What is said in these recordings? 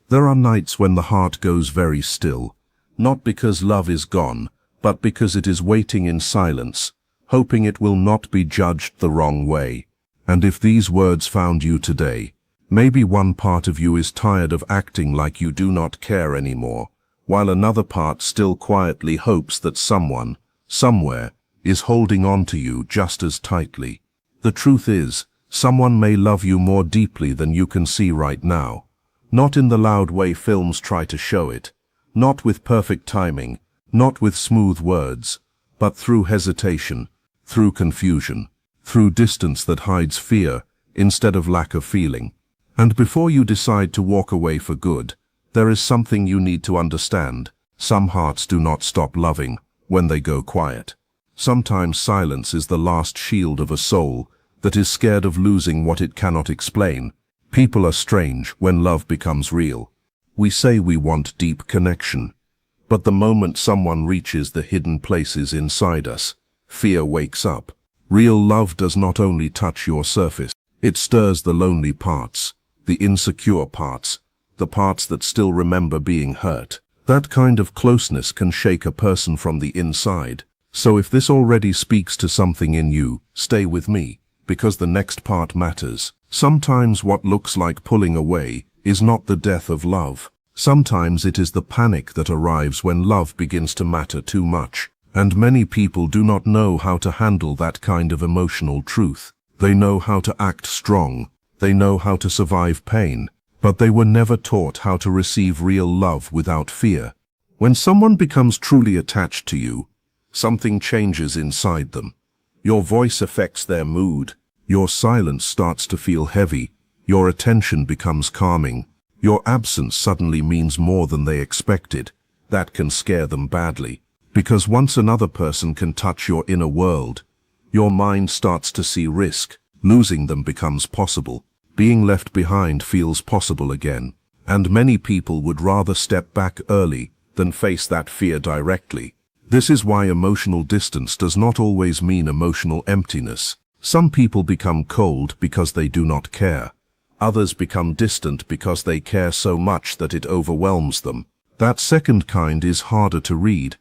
There are nights when the heart goes very still, not because love is gone, but because it is waiting in silence, hoping it will not be judged the wrong way. And if these words found you today, maybe one part of you is tired of acting like you do not care anymore, while another part still quietly hopes that someone, somewhere, is holding on to you just as tightly. The truth is, someone may love you more deeply than you can see right now. Not in the loud way films try to show it, not with perfect timing, not with smooth words, but through hesitation, through confusion, through distance that hides fear instead of lack of feeling. And before you decide to walk away for good, there is something you need to understand. Some hearts do not stop loving when they go quiet. Sometimes silence is the last shield of a soul that is scared of losing what it cannot explain. People are strange when love becomes real. We say we want deep connection, but the moment someone reaches the hidden places inside us, fear wakes up. Real love does not only touch your surface, it stirs the lonely parts, the insecure parts, the parts that still remember being hurt. That kind of closeness can shake a person from the inside. So if this already speaks to something in you, stay with me, because the next part matters. Sometimes what looks like pulling away is not the death of love. Sometimes it is the panic that arrives when love begins to matter too much. And many people do not know how to handle that kind of emotional truth. They know how to act strong. They know how to survive pain. But they were never taught how to receive real love without fear. When someone becomes truly attached to you, something changes inside them. Your voice affects their mood. Your silence starts to feel heavy. Your attention becomes calming. Your absence suddenly means more than they expected. That can scare them badly. Because once another person can touch your inner world, your mind starts to see risk. Losing them becomes possible. Being left behind feels possible again. And many people would rather step back early than face that fear directly. This is why emotional distance does not always mean emotional emptiness. Some people become cold because they do not care. Others become distant because they care so much that it overwhelms them. That second kind is harder to read,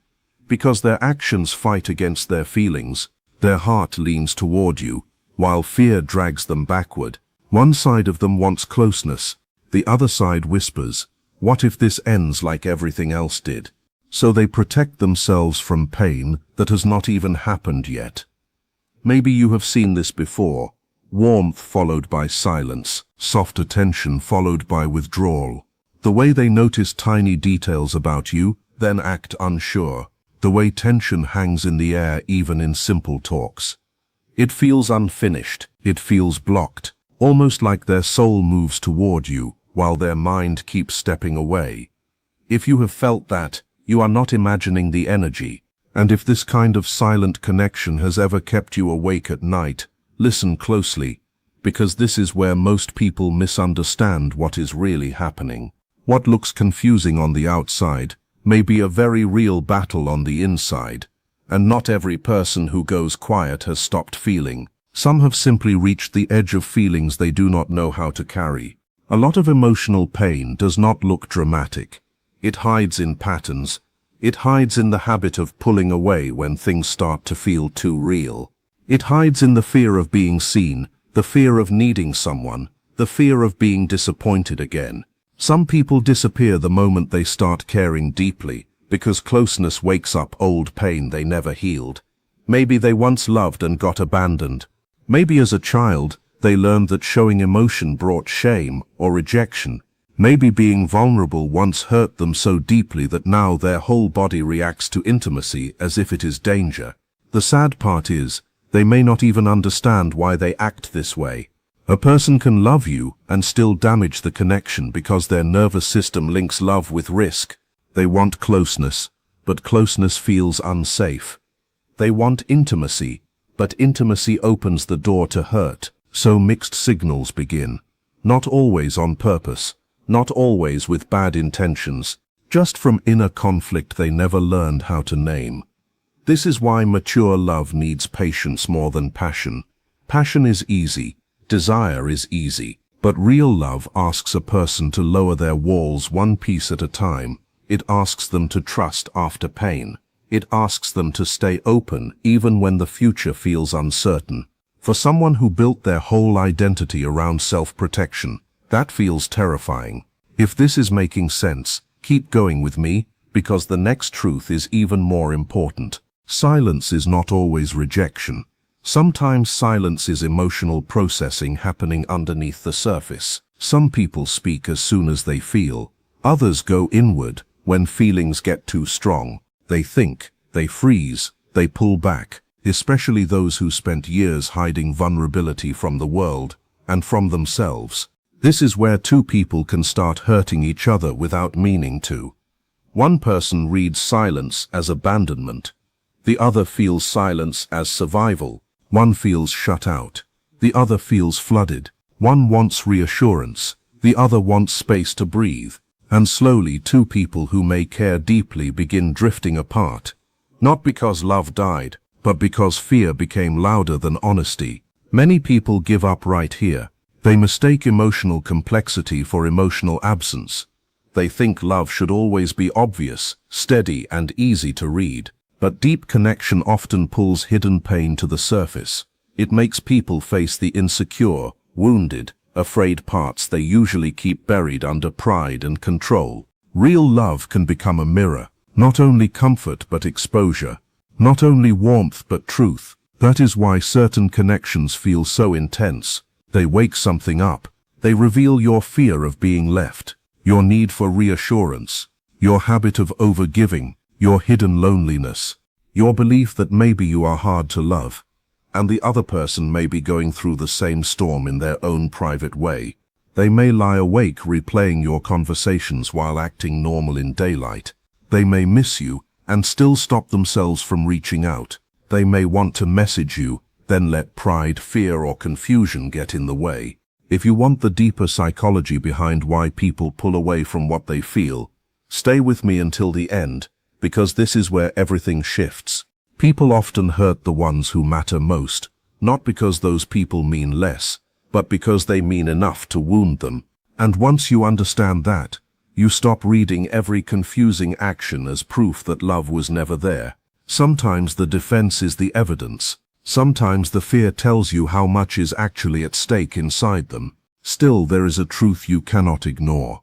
because their actions fight against their feelings. Their heart leans toward you, while fear drags them backward. One side of them wants closeness. The other side whispers, "What if this ends like everything else did?" So they protect themselves from pain that has not even happened yet. Maybe you have seen this before. Warmth followed by silence, soft attention followed by withdrawal. The way they notice tiny details about you, then act unsure. The way tension hangs in the air even in simple talks. It feels unfinished, it feels blocked, almost like their soul moves toward you while their mind keeps stepping away. If you have felt that, you are not imagining the energy. And if this kind of silent connection has ever kept you awake at night, listen closely, because this is where most people misunderstand what is really happening. What looks confusing on the outside may be a very real battle on the inside. And not every person who goes quiet has stopped feeling. Some have simply reached the edge of feelings they do not know how to carry. A lot of emotional pain does not look dramatic. It hides in patterns. It hides in the habit of pulling away when things start to feel too real. It hides in the fear of being seen, the fear of needing someone, the fear of being disappointed again. Some people disappear the moment they start caring deeply, because closeness wakes up old pain they never healed. Maybe they once loved and got abandoned. Maybe as a child, they learned that showing emotion brought shame or rejection. Maybe being vulnerable once hurt them so deeply that now their whole body reacts to intimacy as if it is danger. The sad part is, they may not even understand why they act this way. A person can love you and still damage the connection because their nervous system links love with risk. They want closeness, but closeness feels unsafe. They want intimacy, but intimacy opens the door to hurt. So mixed signals begin. Not always on purpose. Not always with bad intentions, just from inner conflict they never learned how to name. This is why mature love needs patience more than passion. Passion is easy, desire is easy, But real love asks a person to lower their walls one piece at a time. It asks them to trust after pain. It asks them to stay open even when the future feels uncertain. For someone who built their whole identity around self-protection, that feels terrifying. If this is making sense, keep going with me, because the next truth is even more important. Silence is not always rejection. Sometimes silence is emotional processing happening underneath the surface. Some people speak as soon as they feel. Others go inward when feelings get too strong. They think, they freeze, they pull back, especially those who spent years hiding vulnerability from the world and from themselves. This is where two people can start hurting each other without meaning to. One person reads silence as abandonment. The other feels silence as survival. One feels shut out. The other feels flooded. One wants reassurance. The other wants space to breathe. And slowly two people who may care deeply begin drifting apart. Not because love died, but because fear became louder than honesty. Many people give up right here. They mistake emotional complexity for emotional absence. They think love should always be obvious, steady, and easy to read. But deep connection often pulls hidden pain to the surface. It makes people face the insecure, wounded, afraid parts they usually keep buried under pride and control. Real love can become a mirror, not only comfort but exposure, not only warmth but truth. That is why certain connections feel so intense. They wake something up. They reveal your fear of being left, your need for reassurance, your habit of overgiving, your hidden loneliness, your belief that maybe you are hard to love, and the other person may be going through the same storm in their own private way. They may lie awake replaying your conversations while acting normal in daylight. They may miss you and still stop themselves from reaching out. They may want to message you, then let pride, fear, or confusion get in the way. If you want the deeper psychology behind why people pull away from what they feel, stay with me until the end, because this is where everything shifts. People often hurt the ones who matter most, not because those people mean less, but because they mean enough to wound them. And once you understand that, you stop reading every confusing action as proof that love was never there. Sometimes the defense is the evidence. Sometimes the fear tells you how much is actually at stake inside them. Still, there is a truth you cannot ignore.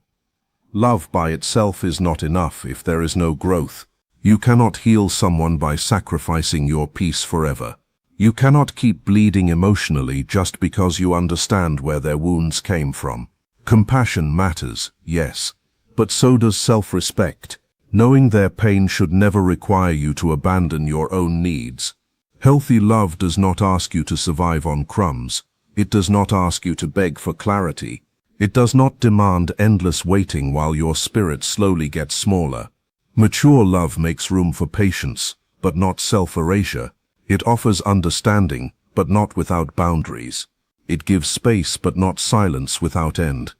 Love by itself is not enough if there is no growth. You cannot heal someone by sacrificing your peace forever. You cannot keep bleeding emotionally just because you understand where their wounds came from. Compassion matters, yes, but so does self-respect. Knowing their pain should never require you to abandon your own needs. Healthy love does not ask you to survive on crumbs. It does not ask you to beg for clarity. It does not demand endless waiting while your spirit slowly gets smaller. Mature love makes room for patience, but not self-erasure. It offers understanding, but not without boundaries. It gives space, but not silence without end.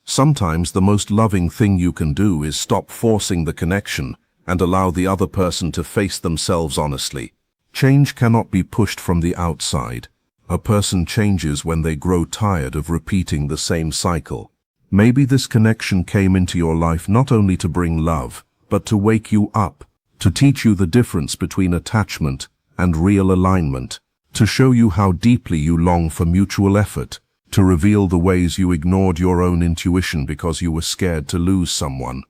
Sometimes the most loving thing you can do is stop forcing the connection and allow the other person to face themselves honestly. Change cannot be pushed from the outside. A person changes when they grow tired of repeating the same cycle. Maybe this connection came into your life not only to bring love, but to wake you up, to teach you the difference between attachment and real alignment, to show you how deeply you long for mutual effort, to reveal the ways you ignored your own intuition because you were scared to lose someone.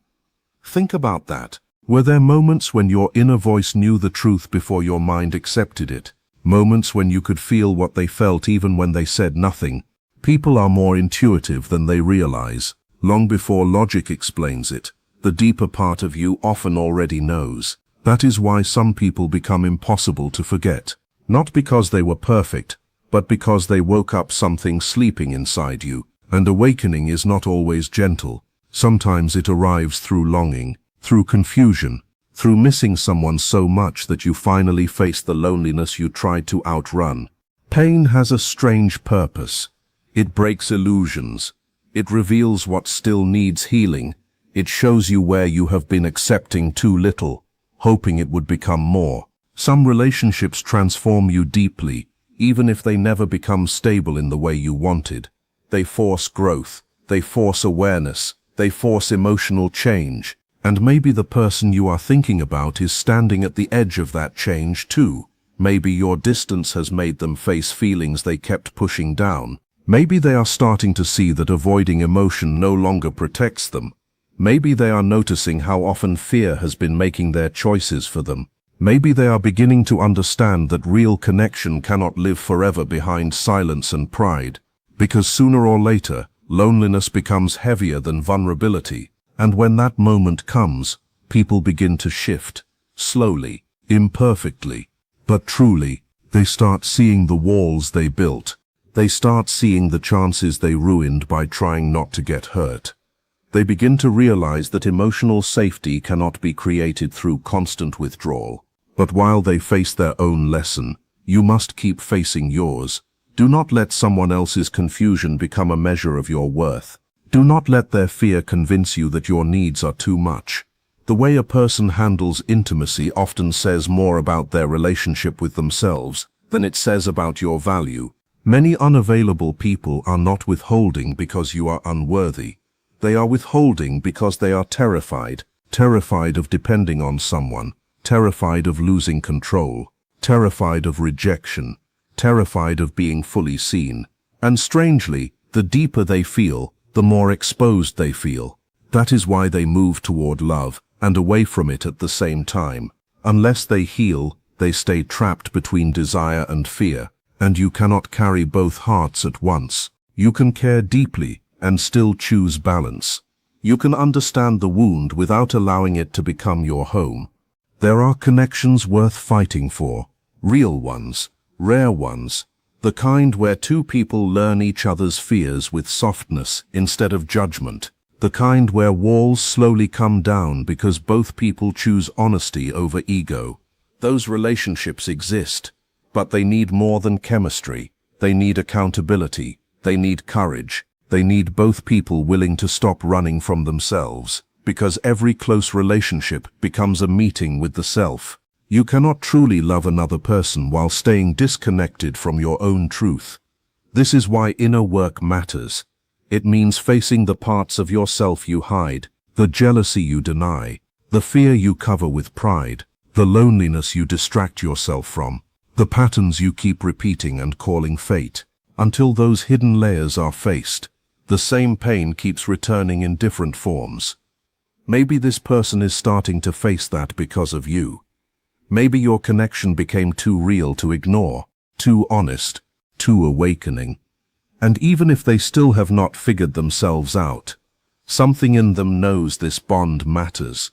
Think about that. Were there moments when your inner voice knew the truth before your mind accepted it? Moments when you could feel what they felt even when they said nothing? People are more intuitive than they realize. Long before logic explains it, the deeper part of you often already knows. That is why some people become impossible to forget. Not because they were perfect, but because they woke up something sleeping inside you. And awakening is not always gentle. Sometimes it arrives through longing, through confusion, through missing someone so much that you finally face the loneliness you tried to outrun. Pain has a strange purpose. It breaks illusions. It reveals what still needs healing. It shows you where you have been accepting too little, hoping it would become more. Some relationships transform you deeply, even if they never become stable in the way you wanted. they force growth, they force awareness, they force emotional change. And maybe the person you are thinking about is standing at the edge of that change too. Maybe your distance has made them face feelings they kept pushing down. Maybe they are starting to see that avoiding emotion no longer protects them. Maybe they are noticing how often fear has been making their choices for them. Maybe they are beginning to understand that real connection cannot live forever behind silence and pride. Because sooner or later, loneliness becomes heavier than vulnerability. And when that moment comes, people begin to shift. Slowly, imperfectly, but truly. They start seeing the walls they built. They start seeing the chances they ruined by trying not to get hurt. They begin to realize that emotional safety cannot be created through constant withdrawal. But while they face their own lesson, you must keep facing yours. Do not let someone else's confusion become a measure of your worth. Do not let their fear convince you that your needs are too much. The way a person handles intimacy often says more about their relationship with themselves than it says about your value. Many unavailable people are not withholding because you are unworthy. They are withholding because they are terrified of depending on someone, terrified of losing control, terrified of rejection, terrified of being fully seen. And strangely, the deeper they feel, the more exposed they feel. That is why they move toward love and away from it at the same time. Unless they heal, they stay trapped between desire and fear. And you cannot carry both hearts at once. You can care deeply and still choose balance. You can understand the wound without allowing it to become your home. There are connections worth fighting for. Real ones, rare ones. The kind where two people learn each other's fears with softness instead of judgment. The kind where walls slowly come down because both people choose honesty over ego. Those relationships exist. But they need more than chemistry. They need accountability. They need courage. They need both people willing to stop running from themselves. Because every close relationship becomes a meeting with the self. You cannot truly love another person while staying disconnected from your own truth. This is why inner work matters. It means facing the parts of yourself you hide, the jealousy you deny, the fear you cover with pride, the loneliness you distract yourself from. The patterns you keep repeating and calling fate. Until those hidden layers are faced, the same pain keeps returning in different forms. Maybe this person is starting to face that because of you. Maybe your connection became too real to ignore, too honest, too awakening. And even if they still have not figured themselves out, something in them knows this bond matters.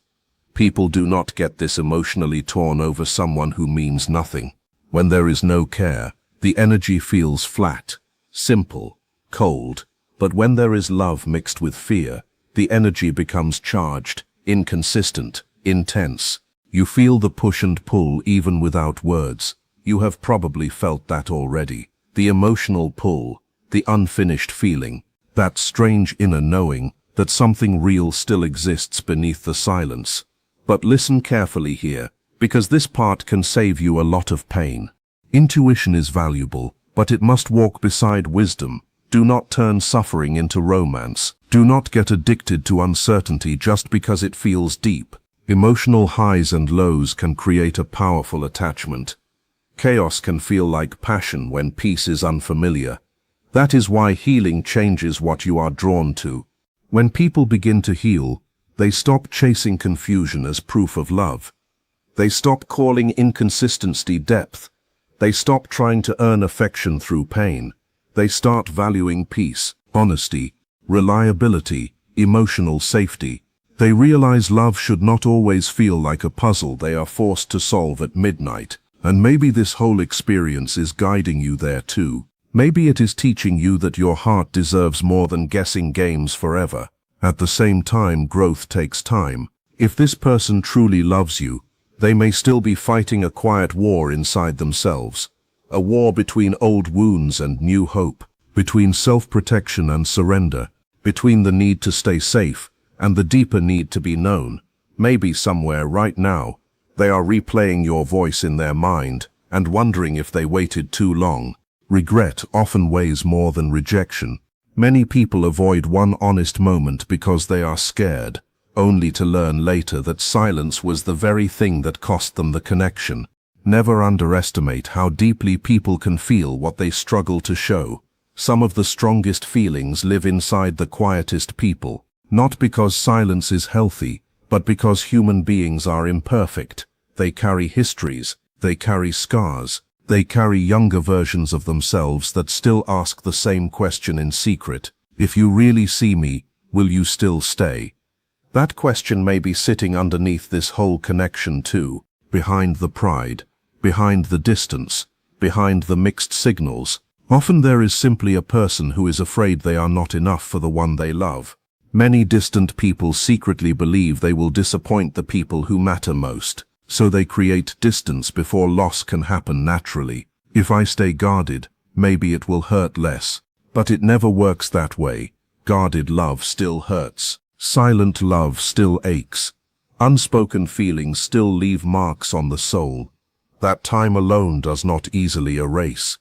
People do not get this emotionally torn over someone who means nothing. When there is no care, the energy feels flat, simple, cold. But when there is love mixed with fear, the energy becomes charged, inconsistent, intense. You feel the push and pull even without words. You have probably felt that already. The emotional pull, the unfinished feeling, that strange inner knowing that something real still exists beneath the silence. But listen carefully here, because this part can save you a lot of pain. Intuition is valuable, but it must walk beside wisdom. Do not turn suffering into romance. Do not get addicted to uncertainty just because it feels deep. Emotional highs and lows can create a powerful attachment. Chaos can feel like passion when peace is unfamiliar. That is why healing changes what you are drawn to. When people begin to heal, they stop chasing confusion as proof of love. They stop calling inconsistency depth. They stop trying to earn affection through pain. They start valuing peace, honesty, reliability, emotional safety. They realize love should not always feel like a puzzle they are forced to solve at midnight. And maybe this whole experience is guiding you there too. Maybe it is teaching you that your heart deserves more than guessing games forever. At the same time, growth takes time. If this person truly loves you, they may still be fighting a quiet war inside themselves. A war between old wounds and new hope, between self-protection and surrender, between the need to stay safe and the deeper need to be known. Maybe somewhere right now, they are replaying your voice in their mind and wondering if they waited too long. Regret often weighs more than rejection, Many people avoid one honest moment because they are scared, only to learn later that silence was the very thing that cost them the connection. Never underestimate how deeply people can feel what they struggle to show. Some of the strongest feelings live inside the quietest people, not because silence is healthy, but because human beings are imperfect. They carry histories, they carry scars, they carry younger versions of themselves that still ask the same question in secret. If you really see me, will you still stay? That question may be sitting underneath this whole connection too, behind the pride, behind the distance, behind the mixed signals. Often there is simply a person who is afraid they are not enough for the one they love. Many distant people secretly believe they will disappoint the people who matter most, so they create distance before loss can happen naturally. If I stay guarded, maybe it will hurt less. But it never works that way. Guarded love still hurts. Silent love still aches. Unspoken feelings still leave marks on the soul that time alone does not easily erase.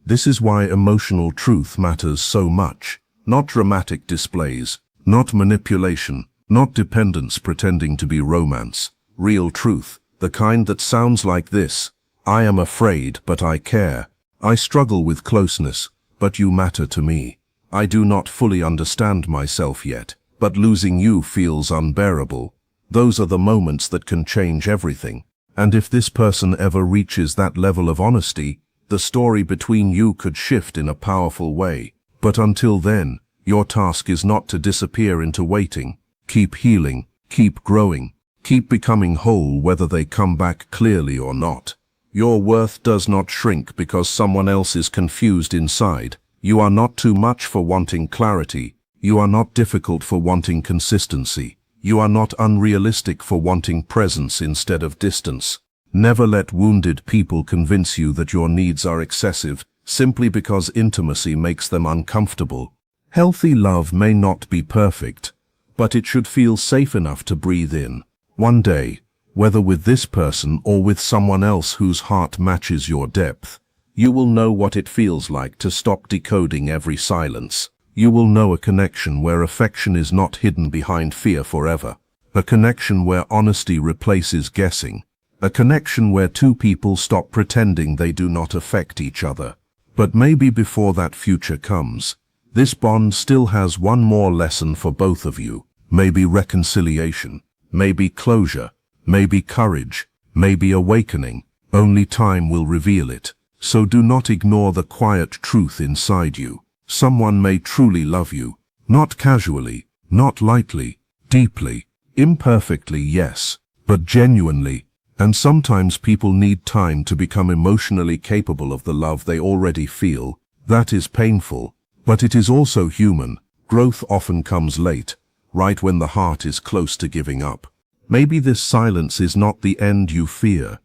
This is why emotional truth matters so much. Not dramatic displays, not manipulation, not dependence pretending to be romance. Real truth, the kind that sounds like this: I am afraid, but I care. I struggle with closeness, but you matter to me. I do not fully understand myself yet, but losing you feels unbearable. Those are the moments that can change everything. And if this person ever reaches that level of honesty, the story between you could shift in a powerful way. But until then, your task is not to disappear into waiting. Keep healing, keep growing, keep becoming whole whether they come back clearly or not. Your worth does not shrink because someone else is confused inside. You are not too much for wanting clarity. You are not difficult for wanting consistency. You are not unrealistic for wanting presence instead of distance. Never let wounded people convince you that your needs are excessive simply because intimacy makes them uncomfortable. Healthy love may not be perfect, but it should feel safe enough to breathe in. One day, whether with this person or with someone else whose heart matches your depth, you will know what it feels like to stop decoding every silence. You will know a connection where affection is not hidden behind fear forever. A connection where honesty replaces guessing. A connection where two people stop pretending they do not affect each other. But maybe before that future comes, this bond still has one more lesson for both of you. Maybe reconciliation, maybe closure, maybe courage, maybe awakening. Only time will reveal it. So do not ignore the quiet truth inside you. Someone may truly love you, not casually, not lightly, deeply, imperfectly, yes, but genuinely. And sometimes people need time to become emotionally capable of the love they already feel. That is painful, but it is also human. Growth often comes late, right when the heart is close to giving up. Maybe this silence is not the end you fear.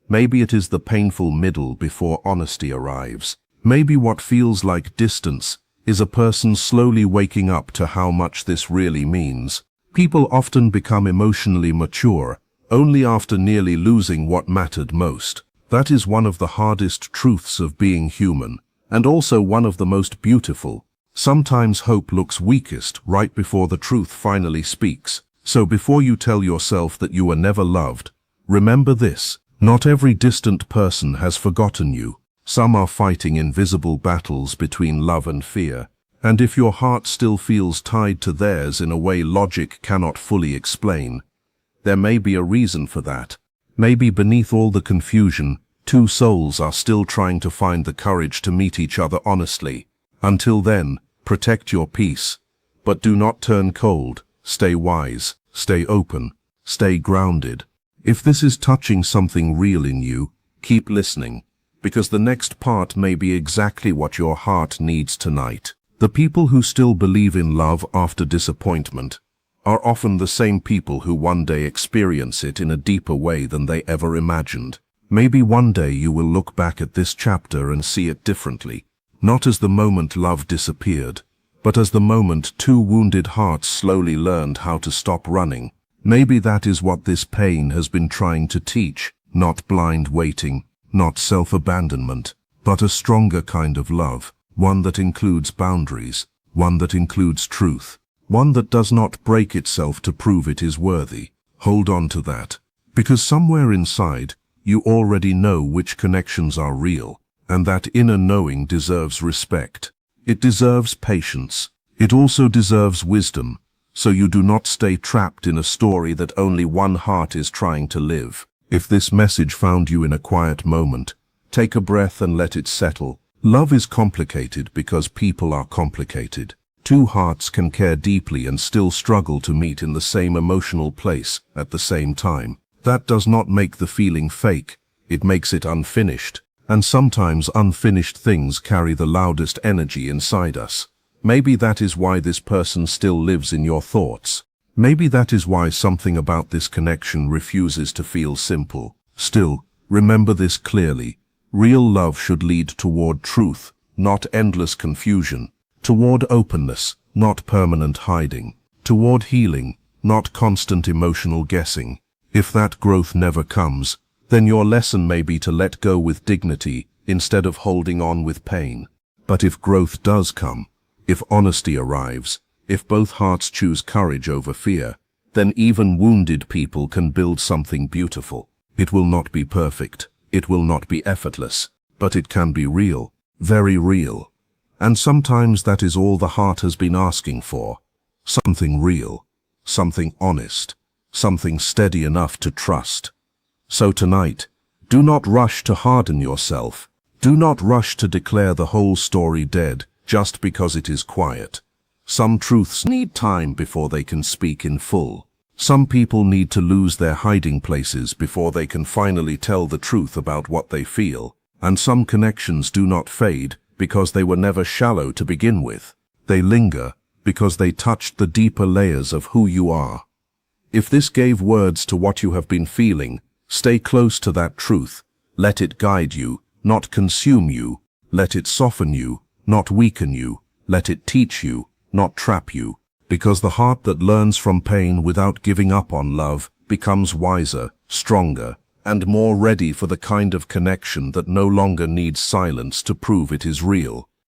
Maybe it is the painful middle before honesty arrives. Maybe what feels like distance is a person slowly waking up to how much this really means. People often become emotionally mature only after nearly losing what mattered most. That is one of the hardest truths of being human, and also one of the most beautiful. Sometimes hope looks weakest right before the truth finally speaks. So before you tell yourself that you were never loved, remember this: not every distant person has forgotten you. Some are fighting invisible battles between love and fear. And if your heart still feels tied to theirs in a way logic cannot fully explain, there may be a reason for that. Maybe beneath all the confusion, two souls are still trying to find the courage to meet each other honestly. Until then, protect your peace. But do not turn cold. Stay wise, stay open, stay grounded. If this is touching something real in you, keep listening, because the next part may be exactly what your heart needs tonight. The people who still believe in love after disappointment are often the same people who one day experience it in a deeper way than they ever imagined. Maybe one day you will look back at this chapter and see it differently, not as the moment love disappeared, but as the moment two wounded hearts slowly learned how to stop running. Maybe that is what this pain has been trying to teach: not blind waiting, not self-abandonment, but a stronger kind of love, one that includes boundaries, one that includes truth, one that does not break itself to prove it is worthy. Hold on to that, because somewhere inside, you already know which connections are real, and that inner knowing deserves respect. It deserves patience. It also deserves wisdom, so you do not stay trapped in a story that only one heart is trying to live. If this message found you in a quiet moment, take a breath and let it settle. Love is complicated because people are complicated. Two hearts can care deeply and still struggle to meet in the same emotional place at the same time. That does not make the feeling fake, it makes it unfinished. And sometimes unfinished things carry the loudest energy inside us. Maybe that is why this person still lives in your thoughts. Maybe that is why something about this connection refuses to feel simple. Still, remember this clearly. Real love should lead toward truth, not endless confusion. Toward openness, not permanent hiding. Toward healing, not constant emotional guessing. If that growth never comes, then your lesson may be to let go with dignity instead of holding on with pain. But if growth does come, if honesty arrives, if both hearts choose courage over fear, then even wounded people can build something beautiful. It will not be perfect, it will not be effortless, but it can be real, very real. And sometimes that is all the heart has been asking for. Something real, something honest, something steady enough to trust. So tonight, do not rush to harden yourself. Do not rush to declare the whole story dead just because it is quiet. Some truths need time before they can speak in full. Some people need to lose their hiding places before they can finally tell the truth about what they feel. And some connections do not fade because they were never shallow to begin with. They linger because they touched the deeper layers of who you are. If this gave words to what you have been feeling, stay close to that truth. Let it guide you, not consume you. Let it soften you, not weaken you. Let it teach you, not trap you. Because the heart that learns from pain without giving up on love becomes wiser, stronger, and more ready for the kind of connection that no longer needs silence to prove it is real.